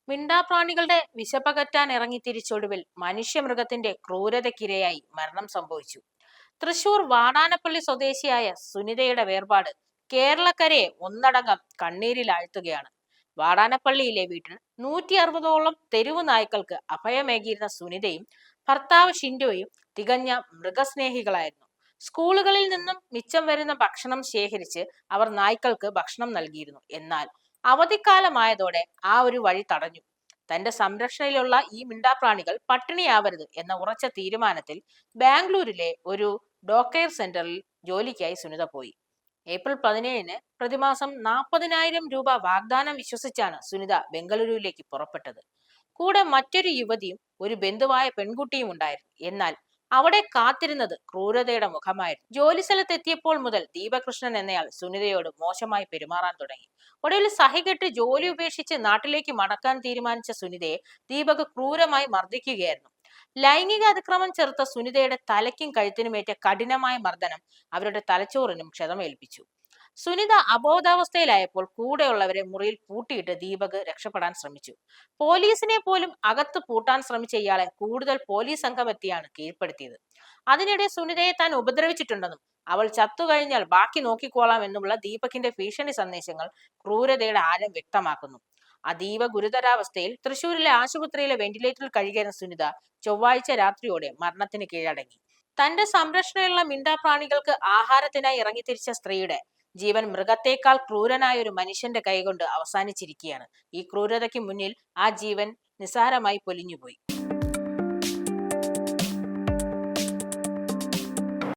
മിണ്ടാപ്രാണികളുടെ വിശപ്പകറ്റാൻ ഇറങ്ങി തിരിച്ചൊടുവിൽ മനുഷ്യമൃഗത്തിന്റെ ക്രൂരതയ്ക്കിരയായി മരണം സംഭവിച്ചു. തൃശൂർ വാടാനപ്പള്ളി സ്വദേശിയായ സുനിതയുടെ വേർപാട് കേരളക്കരയെ ഒന്നടങ്കം കണ്ണീരിലാഴ്ത്തുകയാണ്. വാടാനപ്പള്ളിയിലെ വീട്ടിൽ 160ഓളം തെരുവു നായ്ക്കൾക്ക് അഭയമേകിയിരുന്ന സുനിതയും ഭർത്താവ് ഷിൻഡോയും തികഞ്ഞ മൃഗസ്നേഹികളായിരുന്നു. സ്കൂളുകളിൽ നിന്നും മിച്ചം വരുന്ന ഭക്ഷണം ശേഖരിച്ച് അവർ നായ്ക്കൾക്ക് ഭക്ഷണം നൽകിയിരുന്നു. എന്നാൽ അവധിക്കാലമായതോടെ ആ ഒരു വഴി തടഞ്ഞു. തന്റെ സംരക്ഷണയിലുള്ള ഈ മിണ്ടാപ്രാണികൾ പട്ടിണിയാവരുത് എന്ന ഉറച്ച തീരുമാനത്തിൽ ബാംഗ്ലൂരിലെ ഒരു ഡോകെയർ സെന്ററിൽ ജോലിക്കായി സുനിത പോയി. ഏപ്രിൽ 17-ന് പ്രതിമാസം 40,000 രൂപ വാഗ്ദാനം വിശ്വസിച്ചാണ് സുനിത ബംഗളൂരുവിലേക്ക് പുറപ്പെട്ടത്. കൂടെ മറ്റൊരു യുവതിയും ഒരു ബന്ധുവായ പെൺകുട്ടിയും ഉണ്ടായിരുന്നു. എന്നാൽ അവിടെ കാത്തിരുന്നത് ക്രൂരതയുടെ മുഖമായിരുന്നു. ജോലി സ്ഥലത്തെത്തിയപ്പോൾ മുതൽ ദീപകൃഷ്ണൻ എന്നയാൾ സുനിതയോട് മോശമായി പെരുമാറാൻ തുടങ്ങി. ഒടുവിൽ സഹികെട്ട് ജോലി ഉപേക്ഷിച്ച് നാട്ടിലേക്ക് മടക്കാൻ തീരുമാനിച്ച സുനിതയെ ദീപക് ക്രൂരമായി മർദ്ദിക്കുകയായിരുന്നു. ലൈംഗിക അതിക്രമം ചെറുത്ത സുനിതയുടെ തലയ്ക്കും കഴുത്തിനുമേറ്റ കഠിനമായ മർദ്ദനം അവരുടെ തലച്ചോറിനും ക്ഷതമേൽപ്പിച്ചു. സുനിത അബോധാവസ്ഥയിലായപ്പോൾ കൂടെയുള്ളവരെ മുറിയിൽ പൂട്ടിയിട്ട് ദീപക് രക്ഷപ്പെടാൻ ശ്രമിച്ചു. പോലീസിനെ പോലും അകത്ത് പൂട്ടാൻ ശ്രമിച്ച ഇയാളെ കൂടുതൽ പോലീസ് സംഘം എത്തിയാണ് കീഴ്പ്പെടുത്തിയത്. അതിനിടെ സുനിതയെ താൻ ഉപദ്രവിച്ചിട്ടുണ്ടെന്നും അവൾ ചത്തുകഴിഞ്ഞാൽ ബാക്കി നോക്കിക്കോളാം എന്നുമുള്ള ദീപകിന്റെ ഭീഷണി സന്ദേശങ്ങൾ ക്രൂരതയുടെ ആഴം വ്യക്തമാക്കുന്നു. അതീവ ഗുരുതരാവസ്ഥയിൽ തൃശൂരിലെ ആശുപത്രിയിലെ വെന്റിലേറ്ററിൽ കഴിയുന്ന സുനിത ചൊവ്വാഴ്ച രാത്രിയോടെ മരണത്തിന് കീഴടങ്ങി. തന്റെ സംരക്ഷണയുള്ള മിണ്ടാപ്രാണികൾക്ക് ആഹാരത്തിനായി ഇറങ്ങിത്തിരിച്ച സ്ത്രീയുടെ ജീവൻ മൃഗത്തേക്കാൾ ക്രൂരനായ ഒരു മനുഷ്യന്റെ കൈകൊണ്ട് അവസാനിച്ചിരിക്കുകയാണ്. ഈ ക്രൂരതയ്ക്ക് മുന്നിൽ ആ ജീവൻ നിസ്സാരമായി പൊലിഞ്ഞുപോയി.